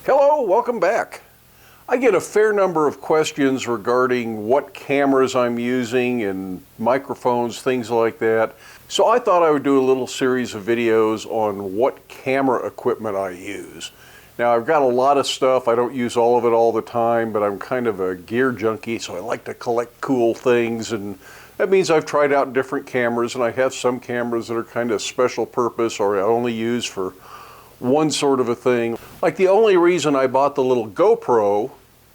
Hello, welcome back. I get a fair number of questions regarding what cameras I'm using and microphones, things like that. So I thought I would do a little series of videos on what camera equipment I use. Now I've got a lot of stuff, I don't use all of it all the time, but I'm kind of a gear junkie, so I like to collect cool things, and that means I've tried out different cameras, and I have some cameras that are kind of special purpose or I only use for one sort of a thing. Like the only reason I bought the little GoPro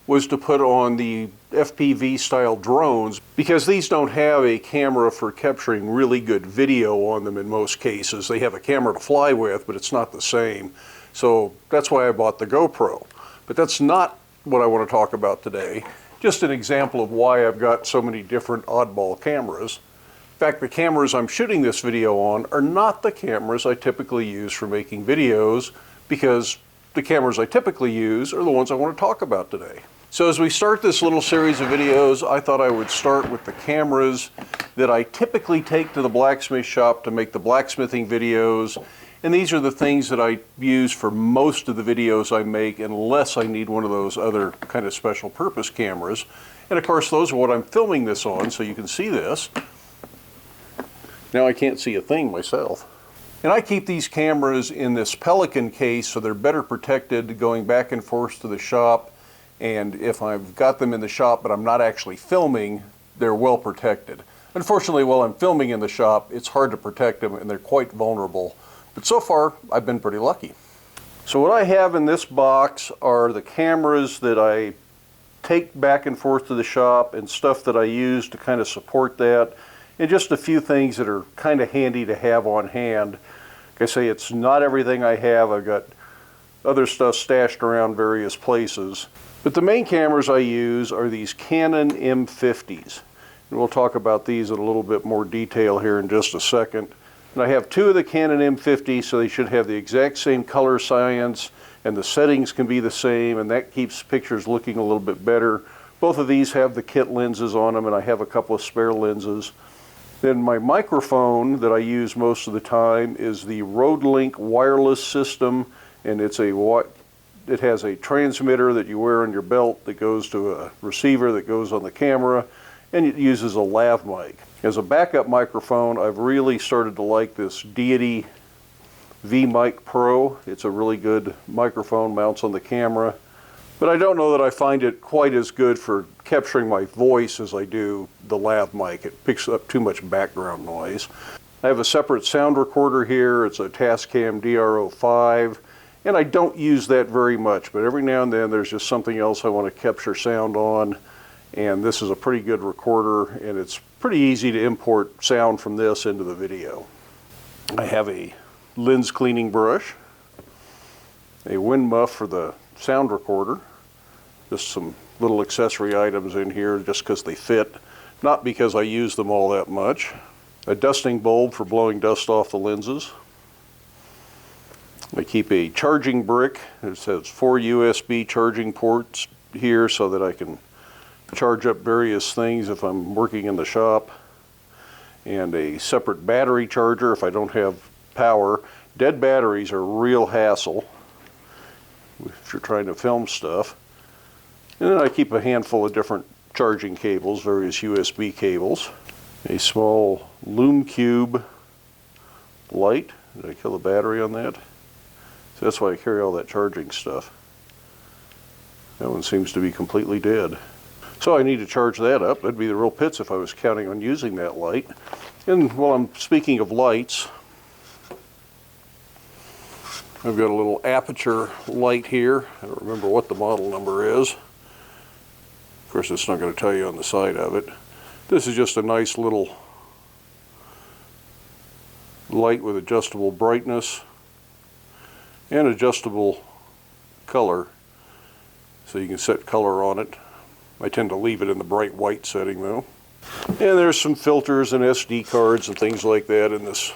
was to put on the FPV style drones, because these don't have a camera for capturing really good video on them in most cases. They have a camera to fly with, but it's not the same. So that's why I bought the GoPro. But that's not what I want to talk about today. Just an example of why I've got so many different oddball cameras. In fact, the cameras I'm shooting this video on are not the cameras I typically use for making videos, because the cameras I typically use are the ones I want to talk about today. So as we start this little series of videos, I thought I would start with the cameras that I typically take to the blacksmith shop to make the blacksmithing videos. And these are the things that I use for most of the videos I make, unless I need one of those other kind of special purpose cameras. And of course, those are what I'm filming this on, so you can see this. Now I can't see a thing myself. And I keep these cameras in this Pelican case so they're better protected going back and forth to the shop. And if I've got them in the shop but I'm not actually filming, they're well protected. Unfortunately, while I'm filming in the shop, it's hard to protect them and they're quite vulnerable. But so far, I've been pretty lucky. So what I have in this box are the cameras that I take back and forth to the shop and stuff that I use to kind of support that. And just a few things that are kind of handy to have on hand. Like I say, it's not everything I have. I've got other stuff stashed around various places. But the main cameras I use are these Canon M50s. And we'll talk about these in a little bit more detail here in just a second. And I have two of the Canon M50, so they should have the exact same color science, and the settings can be the same, and that keeps pictures looking a little bit better. Both of these have the kit lenses on them, and I have a couple of spare lenses. Then my microphone that I use most of the time is the RodeLink wireless system, and it has a transmitter that you wear on your belt that goes to a receiver that goes on the camera, and it uses a lav mic. As a backup microphone, I've really started to like this Deity V-Mic Pro. It's a really good microphone, mounts on the camera. But I don't know that I find it quite as good for capturing my voice as I do the lav mic. It picks up too much background noise. I have a separate sound recorder here. It's a Tascam DR05, and I don't use that very much, but every now and then there's just something else I want to capture sound on, and this is a pretty good recorder, and it's pretty easy to import sound from this into the video. I have a lens cleaning brush, a wind muff for the sound recorder, just some little accessory items in here just because they fit, not because I use them all that much. A dusting bulb for blowing dust off the lenses. I keep a charging brick. It has 4 USB charging ports here so that I can charge up various things if I'm working in the shop. And a separate battery charger if I don't have power. Dead batteries are a real hassle if you're trying to film stuff. And then I keep a handful of different charging cables, various USB cables. A small Lume Cube light. Did I kill the battery on that? So that's why I carry all that charging stuff. That one seems to be completely dead. So I need to charge that up. That'd be the real pits if I was counting on using that light. And while I'm speaking of lights, I've got a little aperture light here. I don't remember what the model number is. Of course, it's not going to tell you on the side of it. This is just a nice little light with adjustable brightness and adjustable color, so you can set color on it. I tend to leave it in the bright white setting though. And there's some filters and SD cards and things like that in this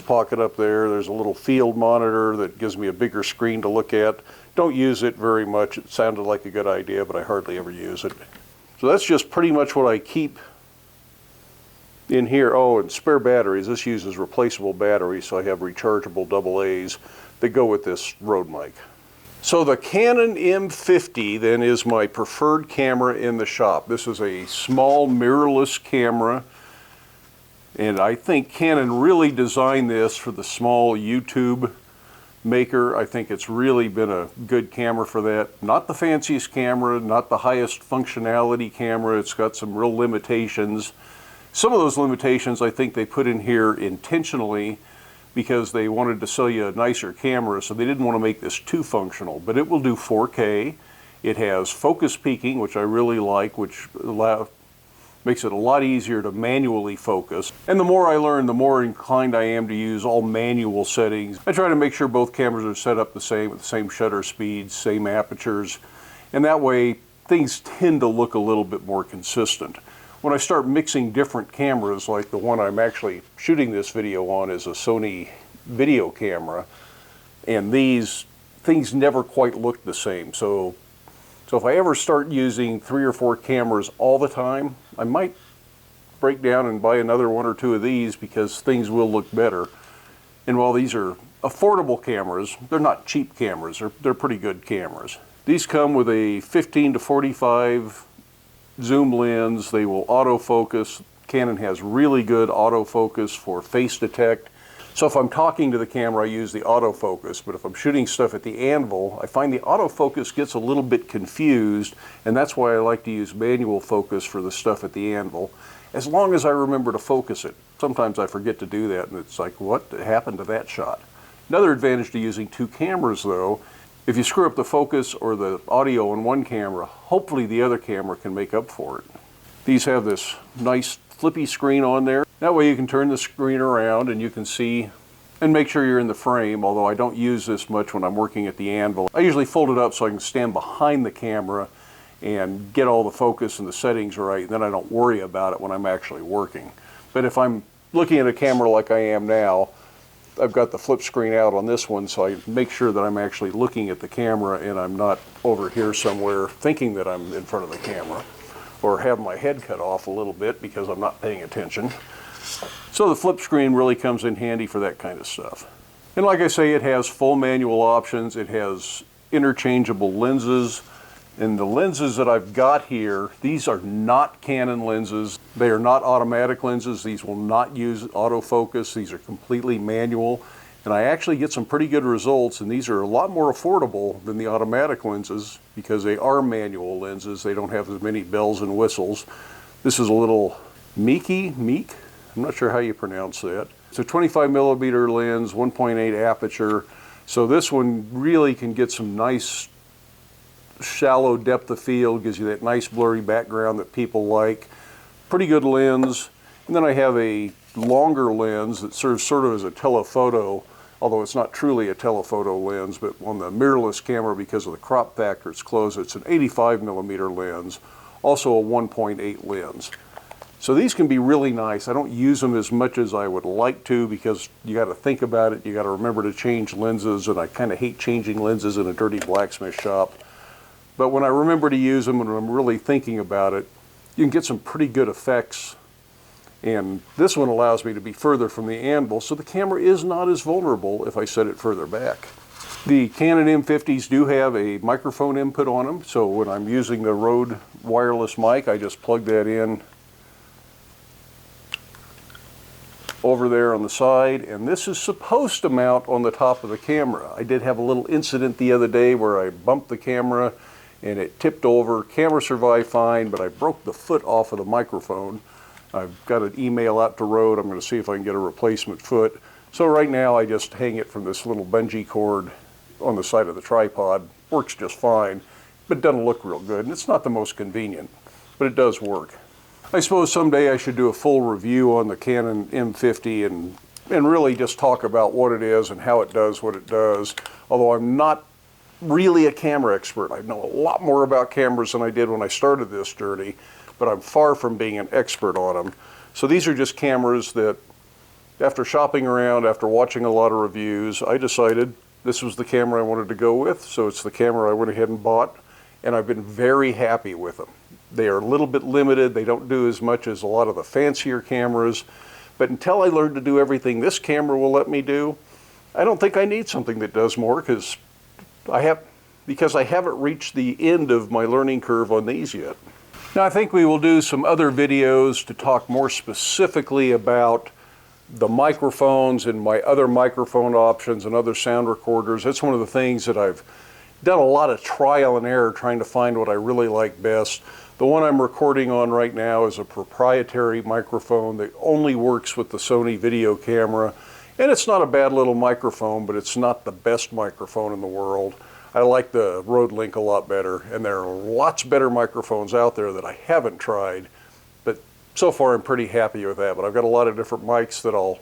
pocket up there. There's a little field monitor that gives me a bigger screen to look at. Don't use it very much. It sounded like a good idea, but I hardly ever use it. So that's just pretty much what I keep in here. Oh, and spare batteries. This uses replaceable batteries, so I have rechargeable AA's that go with this Rode mic. So the Canon M50 then is my preferred camera in the shop. This is a small mirrorless camera, and I think Canon really designed this for the small YouTube maker. I think it's really been a good camera for that. Not the fanciest camera, not the highest functionality camera. It's got some real limitations. Some of those limitations I think they put in here intentionally because they wanted to sell you a nicer camera, so they didn't want to make this too functional. But it will do 4K. It has focus peaking, which I really like, which makes it a lot easier to manually focus. And the more I learn, the more inclined I am to use all manual settings. I try to make sure both cameras are set up the same, with the same shutter speeds, same apertures, and that way things tend to look a little bit more consistent. When I start mixing different cameras, like the one I'm actually shooting this video on is a Sony video camera, and these things never quite look the same. So if I ever start using 3 or 4 cameras all the time, I might break down and buy another 1 or 2 of these because things will look better. And while these are affordable cameras, they're not cheap cameras. They're pretty good cameras. These come with a 15 to 45 zoom lens. They will autofocus. Canon has really good autofocus for face detect. So if I'm talking to the camera, I use the autofocus, but if I'm shooting stuff at the anvil, I find the autofocus gets a little bit confused, and that's why I like to use manual focus for the stuff at the anvil, as long as I remember to focus it. Sometimes I forget to do that, and it's like, what happened to that shot? Another advantage to using 2 cameras, though, if you screw up the focus or the audio on one camera, hopefully the other camera can make up for it. These have this nice flippy screen on there. That way you can turn the screen around and you can see and make sure you're in the frame, although I don't use this much when I'm working at the anvil. I usually fold it up so I can stand behind the camera and get all the focus and the settings right, and then I don't worry about it when I'm actually working. But if I'm looking at a camera like I am now, I've got the flip screen out on this one, so I make sure that I'm actually looking at the camera and I'm not over here somewhere thinking that I'm in front of the camera, or have my head cut off a little bit because I'm not paying attention. So the flip screen really comes in handy for that kind of stuff. And like I say, it has full manual options. It has interchangeable lenses. And the lenses that I've got here, these are not Canon lenses. They are not automatic lenses. These will not use autofocus. These are completely manual. And I actually get some pretty good results, and these are a lot more affordable than the automatic lenses because they are manual lenses. They don't have as many bells and whistles. This is a little Meek? I'm not sure how you pronounce that. It's a 25mm lens, 1.8 aperture. So this one really can get some nice shallow depth of field, gives you that nice blurry background that people like. Pretty good lens. And then I have a longer lens that serves sort of as a telephoto, although it's not truly a telephoto lens, but on the mirrorless camera, because of the crop factor it's close, it's an 85mm lens, also a 1.8 lens. So these can be really nice. I don't use them as much as I would like to because you got to think about it. You got to remember to change lenses, and I kind of hate changing lenses in a dirty blacksmith shop. But when I remember to use them and I'm really thinking about it, you can get some pretty good effects. And this one allows me to be further from the anvil, so the camera is not as vulnerable if I set it further back. The Canon M50s do have a microphone input on them, so when I'm using the Rode wireless mic, I just plug that in over there on the side, and this is supposed to mount on the top of the camera. I did have a little incident the other day where I bumped the camera and it tipped over. Camera survived fine, but I broke the foot off of the microphone. I've got an email out to Rode. I'm going to see if I can get a replacement foot. So right now I just hang it from this little bungee cord on the side of the tripod. Works just fine, but it doesn't look real good, and it's not the most convenient, but it does work. I suppose someday I should do a full review on the Canon M50 and really just talk about what it is and how it does what it does, although I'm not really a camera expert. I know a lot more about cameras than I did when I started this journey, but I'm far from being an expert on them. So these are just cameras that, after shopping around, after watching a lot of reviews, I decided this was the camera I wanted to go with, so it's the camera I went ahead and bought, and I've been very happy with them. They are a little bit limited. They don't do as much as a lot of the fancier cameras, but until I learn to do everything this camera will let me do, I don't think I need something that does more, because I because I haven't reached the end of my learning curve on these yet. Now I think we will do some other videos to talk more specifically about the microphones and my other microphone options and other sound recorders. That's one of the things that I've done a lot of trial and error trying to find what I really like best. The one I'm recording on right now is a proprietary microphone that only works with the Sony video camera. And it's not a bad little microphone, but it's not the best microphone in the world. I like the RodeLink a lot better, and there are lots better microphones out there that I haven't tried. But so far I'm pretty happy with that. But I've got a lot of different mics that I'll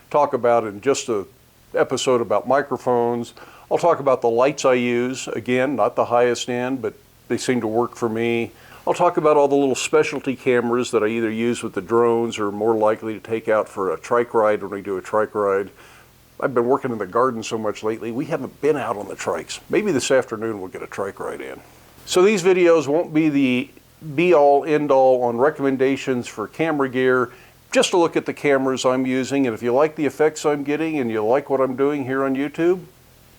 talk about in just an episode about microphones. I'll talk about the lights I use. Again, not the highest end, but they seem to work for me. I'll talk about all the little specialty cameras that I either use with the drones or more likely to take out for a trike ride when we do a trike ride. I've been working in the garden so much lately, we haven't been out on the trikes. Maybe this afternoon we'll get a trike ride in. So these videos won't be the be-all, end-all on recommendations for camera gear, just to look at the cameras I'm using, and if you like the effects I'm getting and you like what I'm doing here on YouTube,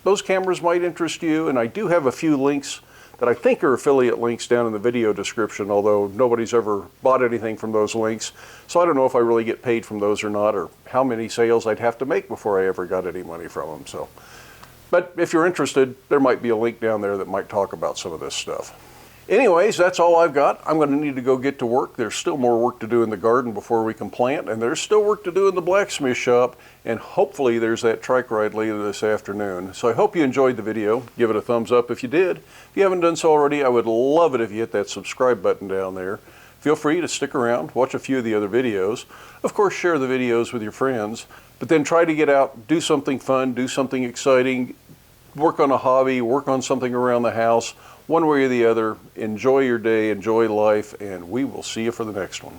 those cameras might interest you, and I do have a few links that I think are affiliate links down in the video description, although nobody's ever bought anything from those links. So I don't know if I really get paid from those or not, or how many sales I'd have to make before I ever got any money from them. So, but if you're interested, there might be a link down there that might talk about some of this stuff. Anyways, that's all I've got. I'm going to need to go get to work. There's still more work to do in the garden before we can plant, and there's still work to do in the blacksmith shop, and hopefully there's that trike ride later this afternoon. So I hope you enjoyed the video. Give it a thumbs up if you did. If you haven't done so already, I would love it if you hit that subscribe button down there. Feel free to stick around, watch a few of the other videos. Of course, share the videos with your friends, but then try to get out, do something fun, do something exciting, work on a hobby, work on something around the house. One way or the other, enjoy your day, enjoy life, and we will see you for the next one.